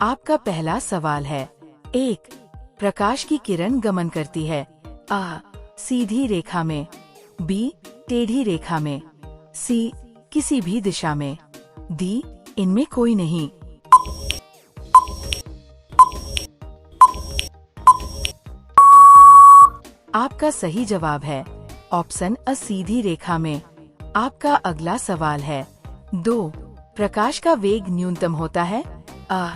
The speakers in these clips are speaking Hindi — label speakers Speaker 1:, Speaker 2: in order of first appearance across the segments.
Speaker 1: आपका पहला सवाल है। 1. प्रकाश की किरण गमन करती है। आ. सीधी रेखा में। बी. टेढ़ी रेखा में। सी. किसी भी दिशा में। डी. इनमें कोई नहीं। आपका सही जवाब है ऑप्शन अ, सीधी रेखा में। आपका अगला सवाल है। 2. प्रकाश का वेग न्यूनतम होता है। आ.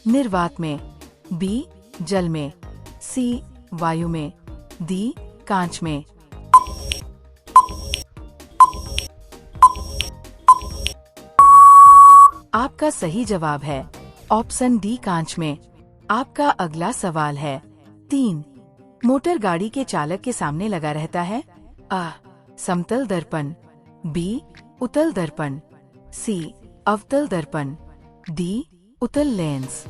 Speaker 1: निर्वात में। बी. जल में। सी. वायु में। डी. कांच में। आपका सही जवाब है ऑप्शन डी, कांच में। आपका अगला सवाल है। 3. मोटर गाड़ी के चालक के सामने लगा रहता है। आ. समतल दर्पण। बी. उत्तल दर्पण। सी. अवतल दर्पण। डी. उत्तल लेंस।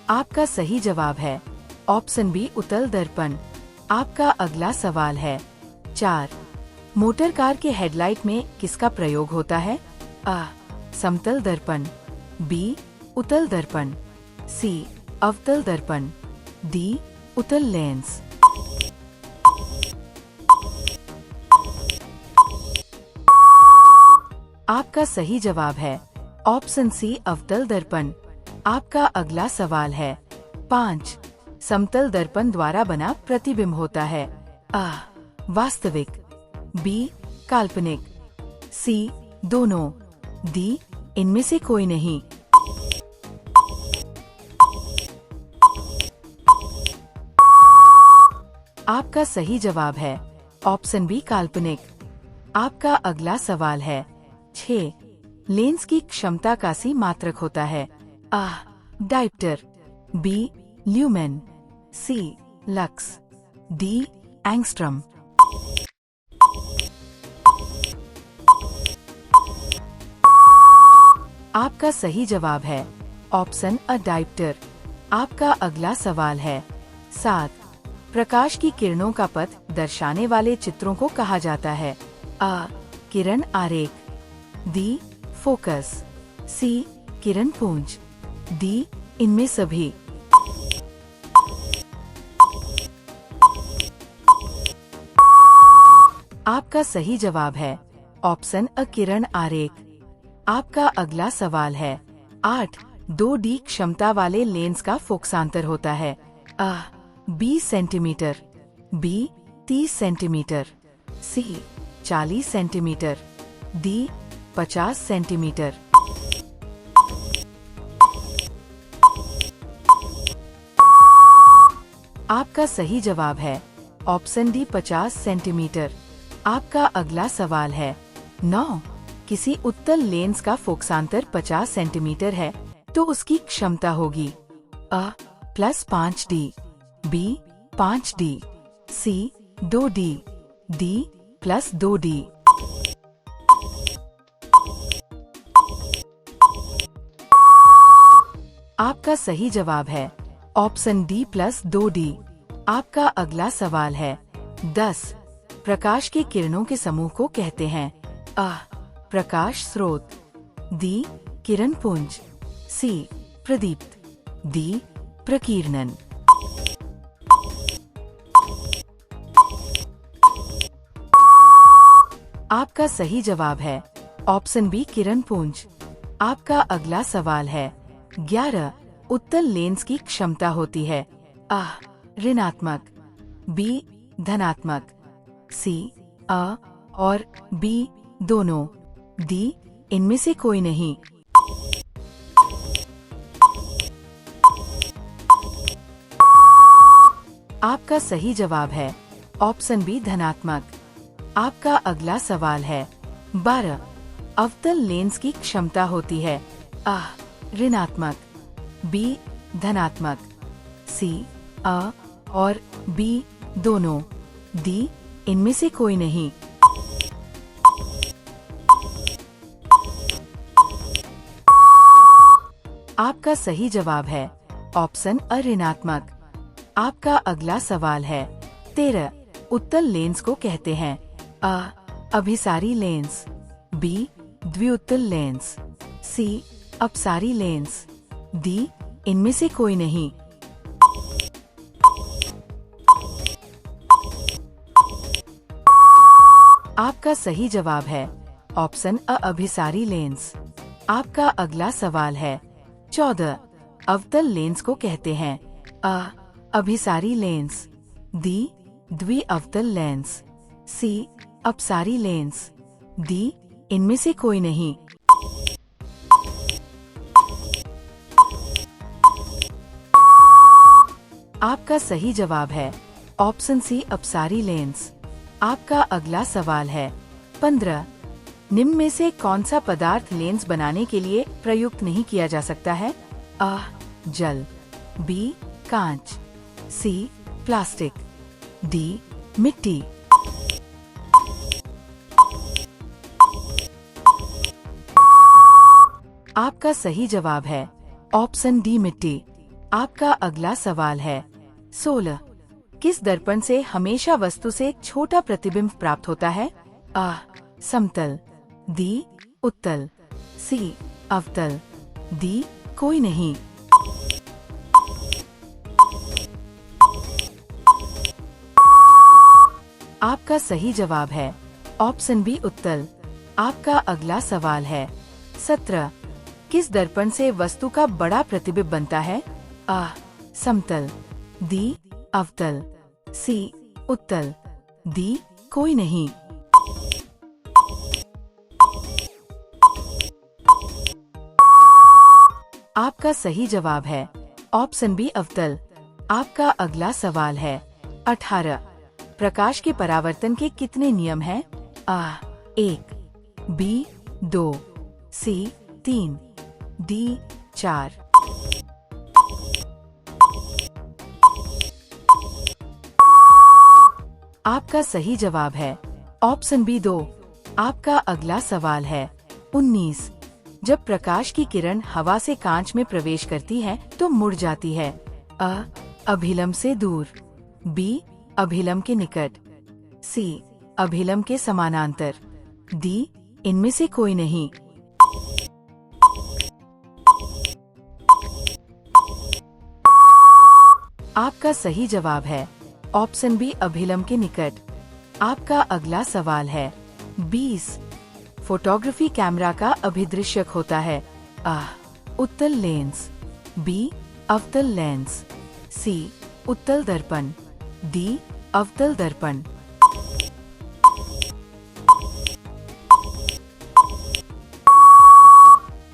Speaker 1: आपका सही जवाब है ऑप्शन बी, उत्तल दर्पण। आपका अगला सवाल है। 4. मोटर कार के हेडलाइट में किसका प्रयोग होता है। आ. समतल दर्पण। बी. उत्तल दर्पण। सी. अवतल दर्पण। डी. उत्तल लेंस। आपका सही जवाब है ऑप्शन सी, अवतल दर्पण। आपका अगला सवाल है। 5. समतल दर्पण द्वारा बना प्रतिबिंब होता है। आ. वास्तविक। बी. काल्पनिक। सी. दोनों। डी. इनमें से कोई नहीं। आपका सही जवाब है ऑप्शन बी, काल्पनिक। आपका अगला सवाल है। 6. लेंस की क्षमता का सी मात्रक होता है। आ. डायप्टर। बी. ल्यूमेन। सी. लक्स। डी. एंगस्ट्रम। आपका सही जवाब है ऑप्शन अ, डायप्टर। आपका अगला सवाल है। 7. प्रकाश की किरणों का पथ दर्शाने वाले चित्रों को कहा जाता है। आ. किरण आरेख। डी. फोकस। सी. किरण पुंज। डी. इनमें सभी। आपका सही जवाब है ऑप्शन अ, किरण आरेख। आपका अगला सवाल है। 8. 2D क्षमता वाले लेंस का फोकसांतर होता है। आ. 20 सेंटीमीटर। बी. 30 सेंटीमीटर। सी. 40 सेंटीमीटर। डी. 50 सेंटीमीटर। आपका सही जवाब है ऑप्शन डी, 50 सेंटीमीटर। आपका अगला सवाल है। 9. किसी उत्तल लेंस का फोकसांतर 50 सेंटीमीटर है तो उसकी क्षमता होगी। अ. +5D। बी. 5D। सी. 2D। डी. +2D। आपका सही जवाब है ऑप्शन डी, +2D। आपका अगला सवाल है। 10. प्रकाश के किरणों के समूह को कहते हैं। आ. प्रकाश स्रोत। डी. किरण पुंज। सी. प्रदीप्त। डी. प्रकीर्णन। आपका सही जवाब है ऑप्शन बी, किरण पुंज। आपका अगला सवाल है। 11. उत्तल लेंस की क्षमता होती है। आ. ऋणात्मक। बी. धनात्मक। सी. अ और बी. दोनों। डी. इनमें से कोई नहीं। आपका सही जवाब है ऑप्शन बी, धनात्मक। आपका अगला सवाल है। 12. अवतल लेंस की क्षमता होती है। आ. ऋणात्मक। बी. धनात्मक। सी. अ और बी. दोनों। डी. इनमें से कोई नहीं। आपका सही जवाब है ऑप्शन अ, ऋणात्मक। आपका अगला सवाल है। 13. उत्तल लेंस को कहते हैं। आ. अभिसारी लेंस। बी द्विउत्तल लेंस, सी अपसारी लेंस, डी इनमें से कोई नहीं। आपका सही जवाब है ऑप्शन अ अभिसारी लेंस। आपका अगला सवाल है 14। अवतल लेंस को कहते हैं अ अभिसारी लेंस, डी द्विअवतल लेंस, सी अपसारी लेंस, डी इनमें से कोई नहीं। आपका सही जवाब है ऑप्शन सी अपसारी लेंस। आपका अगला सवाल है 15। निम्न में से कौन सा पदार्थ लेंस बनाने के लिए प्रयुक्त नहीं किया जा सकता है? अ जल, बी कांच, सी प्लास्टिक, डी मिट्टी। आपका सही जवाब है ऑप्शन डी मिट्टी। आपका अगला सवाल है 16। किस दर्पण से हमेशा वस्तु से एक छोटा प्रतिबिंब प्राप्त होता है? अ समतल, डी उत्तल, सी अवतल, डी कोई नहीं। आपका सही जवाब है ऑप्शन बी उत्तल। आपका अगला सवाल है 17। किस दर्पण से वस्तु का बड़ा प्रतिबिंब बनता है? अ समतल, डी अवतल, सी उत्तल, डी कोई नहीं। आपका सही जवाब है ऑप्शन बी अवतल। आपका अगला सवाल है 18। प्रकाश के परावर्तन के कितने नियम हैं? अ 1, बी 2, सी 3, डी 4। आपका सही जवाब है ऑप्शन बी 2। आपका अगला सवाल है 19। जब प्रकाश की किरण हवा से कांच में प्रवेश करती है तो मुड़ जाती है। अ अभिलंब से दूर, बी अभिलंब के निकट, सी अभिलंब के समानांतर, डी इनमें से कोई नहीं। आपका सही जवाब है ऑप्शन बी अभिलंब के निकट। आपका अगला सवाल है 20। फोटोग्राफी कैमरा का अभिदृश्यक होता है? अ उत्तल लेंस, बी अवतल लेंस, सी उत्तल दर्पण, डी अवतल दर्पण।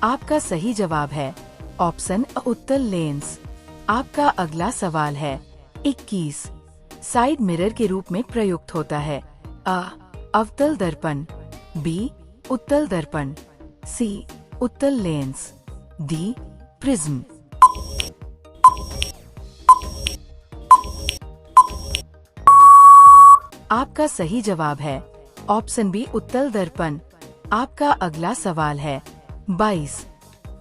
Speaker 1: आपका सही जवाब है ऑप्शन अ उत्तल लेंस। आपका अगला सवाल है 21। साइड मिरर के रूप में प्रयुक्त होता है? अ अवतल दर्पण, बी उत्तल दर्पण, सी उत्तल लेंस, डी प्रिज्म। आपका सही जवाब है ऑप्शन बी उत्तल दर्पण। आपका अगला सवाल है 22।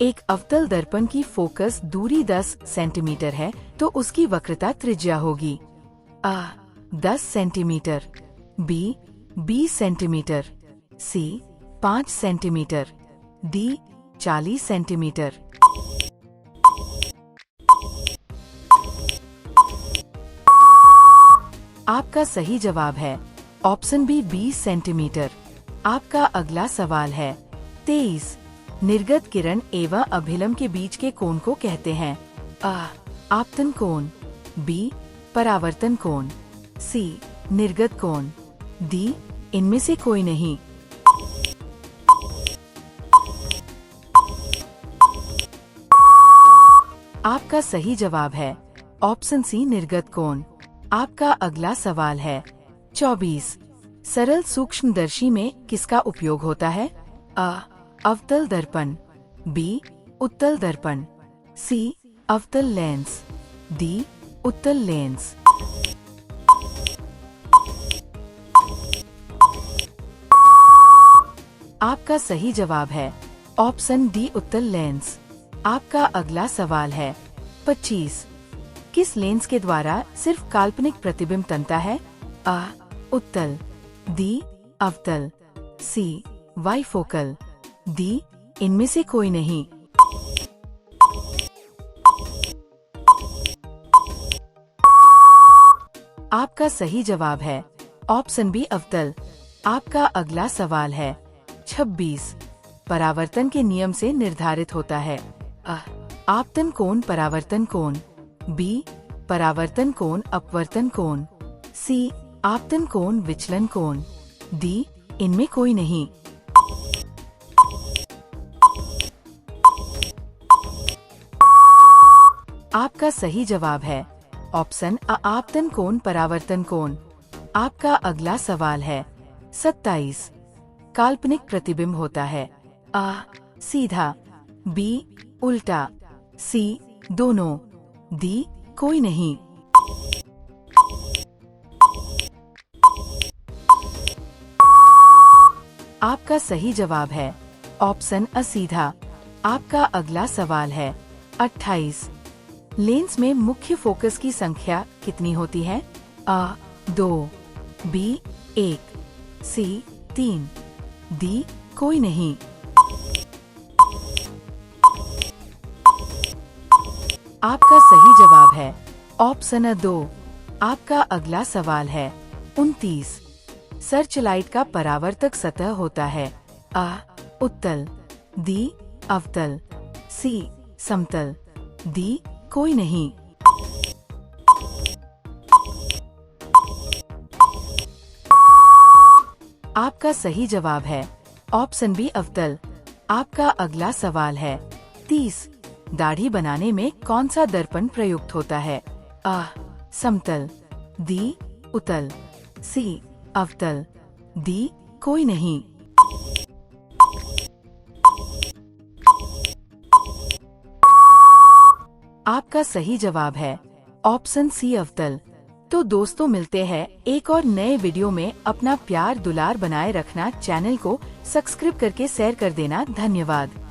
Speaker 1: एक अवतल दर्पण की फोकस दूरी 10 सेंटीमीटर है तो उसकी वक्रता त्रिज्या होगी? अ 10 सेंटीमीटर, बी 20 सेंटीमीटर, सी 5 सेंटीमीटर, डी 40 सेंटीमीटर। आपका सही जवाब है ऑप्शन बी 20 सेंटीमीटर। आपका अगला सवाल है 23। निर्गत किरण एवं अभिलंब के बीच के कोण को कहते हैं? अ आपतन कोण, बी परावर्तन कोण, सी निर्गत कोण, डी इनमें से कोई नहीं। आपका सही जवाब है ऑप्शन सी निर्गत कोण। आपका अगला सवाल है 24। सरल सूक्ष्मदर्शी में किसका उपयोग होता है? अ अवतल दर्पण, बी उत्तल दर्पण, सी अवतल लेंस, डी उत्तल लेंस। आपका सही जवाब है ऑप्शन डी उत्तल लेंस। आपका अगला सवाल है 25। किस लेंस के द्वारा सिर्फ काल्पनिक प्रतिबिंब तनता है? अ उत्तल, डी अवतल, सी बाइफोकल। डी, इनमें से कोई नहीं। आपका सही जवाब है ऑप्शन बी अवतल। आपका अगला सवाल है 26। परावर्तन के नियम से निर्धारित होता है। आपतन कोण परावर्तन कोण। बी, परावर्तन कोण अपवर्तन कोण। सी, आपतन कोण विचलन कोण। डी, इनमें कोई नहीं। आपका सही जवाब है ऑप्शन अ आपतन कोण परावर्तन कोण। आपका अगला सवाल है 27। काल्पनिक प्रतिबिंब होता है अ, सीधा। बी, उल्टा। सी, दोनों। डी, कोई नहीं। आपका सही जवाब है ऑप्शन अ सीधा। आपका अगला सवाल है 28। लेंस में मुख्य फोकस की संख्या कितनी होती है? अ, 2। बी, 1। सी, 3। डी, कोई नहीं। आपका सही जवाब है ऑप्शन 2। आपका अगला सवाल है 29। सर्चलाइट का परावर्तक सतह होता है अ, उत्तल। डी, अवतल। सी, समतल। डी, कोई नहीं। आपका सही जवाब है ऑप्शन बी अवतल। आपका अगला सवाल है 30। दाढ़ी बनाने में कौन सा दर्पण प्रयुक्त होता है? अ, समतल। डी, उत्तल। सी, अवतल। डी, कोई नहीं। आपका सही जवाब है ऑप्शन सी अवतल। तो दोस्तों मिलते हैं एक और नए वीडियो में। अपना प्यार दुलार बनाए रखना, चैनल को सब्सक्राइब करके शेयर कर देना। धन्यवाद।